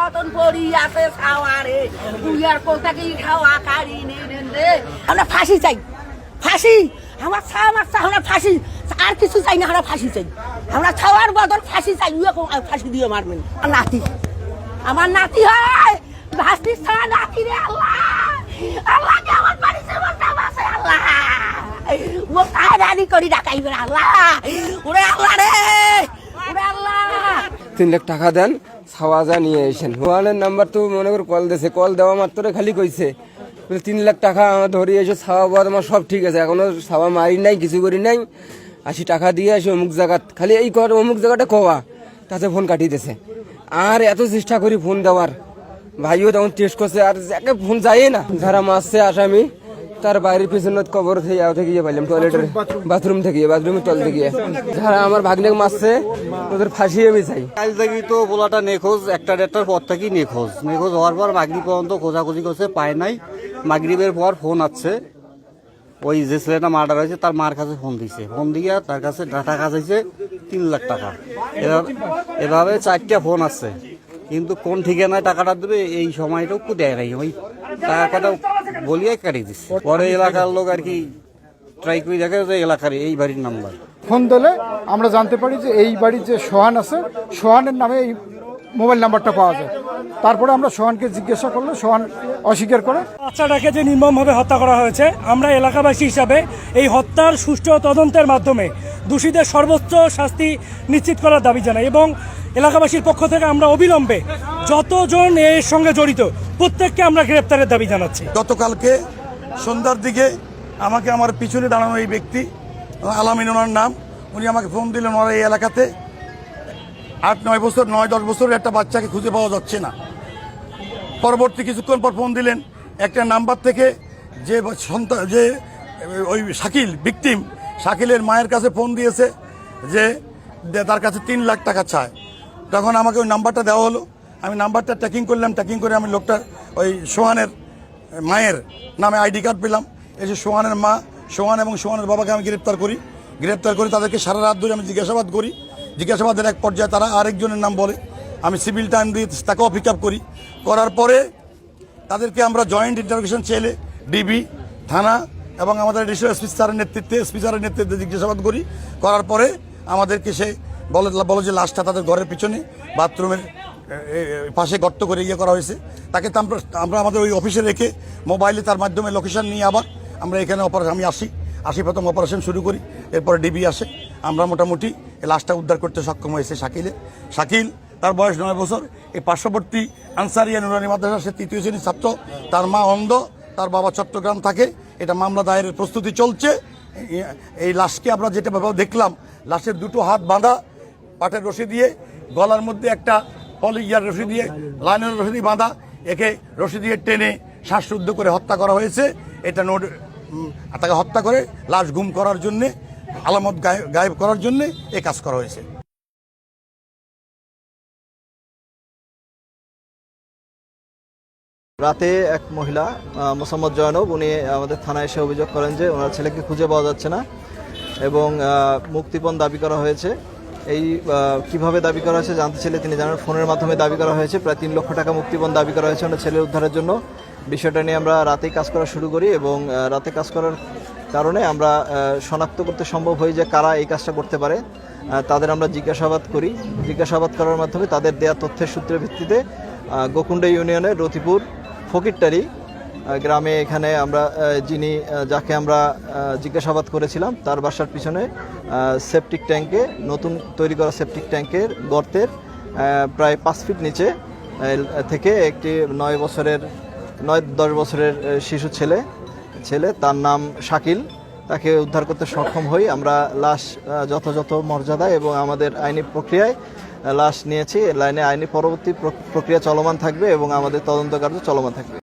রতন পড়ি আছে ছাওয়ারে তুই আর কোথা কি খাওয়া কারি নেন রে আমরা ফাঁসি চাই ফাঁসি আমার আমরা ফাঁসি আর কিছু চাই না আমরা ফাঁসি চাই আমরা ছাওয়ার বদল ফাঁসি চাই ফাঁসি দিয়ে মারবেন আর নাতি আমার নাতি হয় ভাস্তির ছাড়া নাতি রে আল্লাহ আল্লাহ কে আমার বাড়িতে বলতাম আছে আল্লাহ ও তাড়াতাড়ি করি ডাকাইবে আল্লাহ ওরে আল্লাহ রে ওরে আল্লাহ 3 লাখ টাকা দেন ছাওয়াজা নিয়ে এসেন ওয়ানের নাম্বার তো মনে করে কল দিয়েছে কল দেওয়া মাত্র খালি কইছে 3 লাখ টাকা আমার ধরে এসে ছাওয়া বাদ আমার সব ঠিক আছে এখনো ছাওয়া মারি নাই কিছু করি নাই 80 টাকা দিয়ে আসে অমুক জায়গা খালি এই কর অমুক জায়গাটা কোয়া তাতে ফোন কাটিয়ে দিয়েছে আর এত চেষ্টা করি ফোন দেওয়ার ভাইও তখন টেস্ট করছে আর যাকে ফোন যায় না যারা মারছে আসামি তার বাড়ির পিছনে কবর থেকে গিয়ে পাইলাম টয়লেটের বাথরুমের তল থেকে যারা আমার ভাগ্নে মারছে ওদের ফাঁসিয়ে আমি চাই কাল থেকে তো বলাটা নেখোঁজ একটার পর থেকেই নেখোঁজ হওয়ার পর মাগরিব পর্যন্ত খোঁজাখুঁজি করছে পায় নাই মাগরিবের পর ফোন আসছে ওই যে ছেলেটা মার্ডার হয়েছে তার মার কাছে ফোন দিছে ফোন দিয়ে তার কাছে টাকা চাইছে 3 লাখ টাকা এভাবে 4টা ফোন আসছে কিন্তু কোন ঠিকানায় টাকাটা দেবে এই সময়টুকু দেয় নাই ওই টাকাটা বলিয়ে কাটিয়ে দিচ্ছে পরে এলাকার লোক আর কি ট্রাই করে দেখে যে এলাকার এই বাড়ির নাম্বার ফোন দিলে আমরা জানতে পারি যে এই বাড়ির যে সোহান আছে সোহানের নামে এই মোবাইল নাম্বারটা পাওয়া যায় তারপরে আমরা সোহানকে জিজ্ঞাসা করলে সোহান অস্বীকার করে বাচ্চাটাকে যে নির্মমভাবে হত্যা করা হয়েছে আমরা এলাকাবাসী হিসাবে এই হত্যার সুষ্ঠু তদন্তের মাধ্যমে দোষীদের সর্বোচ্চ শাস্তি নিশ্চিত করার দাবি জানাই এবং এলাকাবাসীর পক্ষ থেকে আমরা অবিলম্বে যতজন এর সঙ্গে জড়িত প্রত্যেককে আমরা গ্রেপ্তারের দাবি জানাচ্ছি গতকালকে সন্ধ্যার দিকে আমাকে আমার পিছনে দাঁড়ানো এই ব্যক্তি আলামিন ওনার নাম উনি আমাকে ফোন দিলেন ওনার এই এলাকাতে 8-9 বছর 9-10 বছরের একটা বাচ্চাকে খুঁজে পাওয়া যাচ্ছে না পরবর্তী কিছুক্ষণ পর ফোন দিলেন একটা নাম্বার থেকে যে সন্তান যে ওই শাকিল ভিকটিম শাকিলের মায়ের কাছে ফোন দিয়েছে যে তার কাছে 3 লাখ টাকা চায় তখন আমাকে ওই নাম্বারটা দেওয়া হলো আমি নাম্বারটা ট্র্যাকিং করলাম ট্র্যাকিং করে আমি লোকটা ওই সোহানের মায়ের নামে আইডি কার্ড পেলাম এসে সোহানের মা সোহান এবং সোহানের বাবাকে আমি গ্রেপ্তার করে তাদেরকে সারা রাত ধরে আমি জিজ্ঞাসাবাদ করি জিজ্ঞাসাবাদের এক পর্যায়ে তারা আরেকজনের নাম বলে আমি সিভিল টাইম দিয়ে তাকেও পিক আপ করার পরে তাদেরকে আমরা জয়েন্ট ইন্টারোগেশন চেলে ডিবি থানা এবং আমাদের এডিশনাল এসপি স্যারের নেতৃত্বে জিজ্ঞাসাবাদ করার পরে আমাদেরকে সে বলে যে লাশটা তাদের ঘরের পিছনে বাথরুমের পাশে গর্ত করে করা হয়েছে তাকে তো আমরা আমাদের ওই অফিসে রেখে মোবাইলে তার মাধ্যমে লোকেশন নিয়ে আবার আমরা এখানে আমি আসি প্রথম অপারেশন শুরু করি এরপরে ডিবি আসে আমরা মোটামুটি এই লাশটা উদ্ধার করতে সক্ষম হয়েছে শাকিল তার বয়স 9 বছর এই পার্শ্ববর্তী আনসারিয়া নুরানি মাদ্রাসা সে 3য় শ্রেণীর ছাত্র তার মা অন্ধ তার বাবা চট্টগ্রাম থাকে এটা মামলা দায়েরের প্রস্তুতি চলছে এই লাশকে আমরা যেটা ভাবে দেখলাম লাশের 2 হাত বাঁধা পাটের রশি দিয়ে গলার মধ্যে একটা পলিয়ার রশি দিয়ে লাইনের রশি দিয়ে বাঁধা একে রশি দিয়ে টেনে শ্বাসরুদ্ধ করে হত্যা করা হয়েছে এটা তাকে হত্যা করে লাশ গুম করার জন্যে আলামত গায়েব করার জন্যে এই কাজ করা হয়েছে রাতে এক মহিলা মোসাম্মদ জয়নব উনি আমাদের থানায় এসে অভিযোগ করেন যে ওনার ছেলেকে খুঁজে পাওয়া যাচ্ছে না এবং মুক্তিপণ দাবি করা হয়েছে এই কিভাবে দাবি করা হয়েছে জানতে চাইলে তিনি জানান ফোনের মাধ্যমে দাবি করা হয়েছে প্রায় 3 লক্ষ টাকা মুক্তিপণ দাবি করা হয়েছে ওনার ছেলের উদ্ধারের জন্য বিষয়টা নিয়ে আমরা রাতেই কাজ করা শুরু করি এবং রাতে কাজ করার কারণে আমরা শনাক্ত করতে সম্ভব হই যে কারা এই কাজটা করতে পারে তাদের আমরা জিজ্ঞাসাবাদ করার মাধ্যমে তাদের দেয়া তথ্যের সূত্রের ভিত্তিতে গোকুণ্ডা ইউনিয়নের রতিপুর ফকিরটারি গ্রামে এখানে আমরা যাকে আমরা জিজ্ঞাসাবাদ করেছিলাম তার বাসার পিছনে সেপটিক ট্যাঙ্কে নতুন তৈরি করা সেপটিক ট্যাঙ্কের গর্তের প্রায় 5 ফিট নিচে থেকে একটি 9-10 বছরের শিশু ছেলে তার নাম শাকিল তাকে উদ্ধার করতে সক্ষম হই আমরা লাশ যথাযথ মর্যাদায় এবং আমাদের আইনি প্রক্রিয়ায় লাশ নিয়েছি লাইনে আইনি পরবর্তী প্রক্রিয়া চলমান থাকবে এবং আমাদের তদন্ত কার্য চলমান থাকবে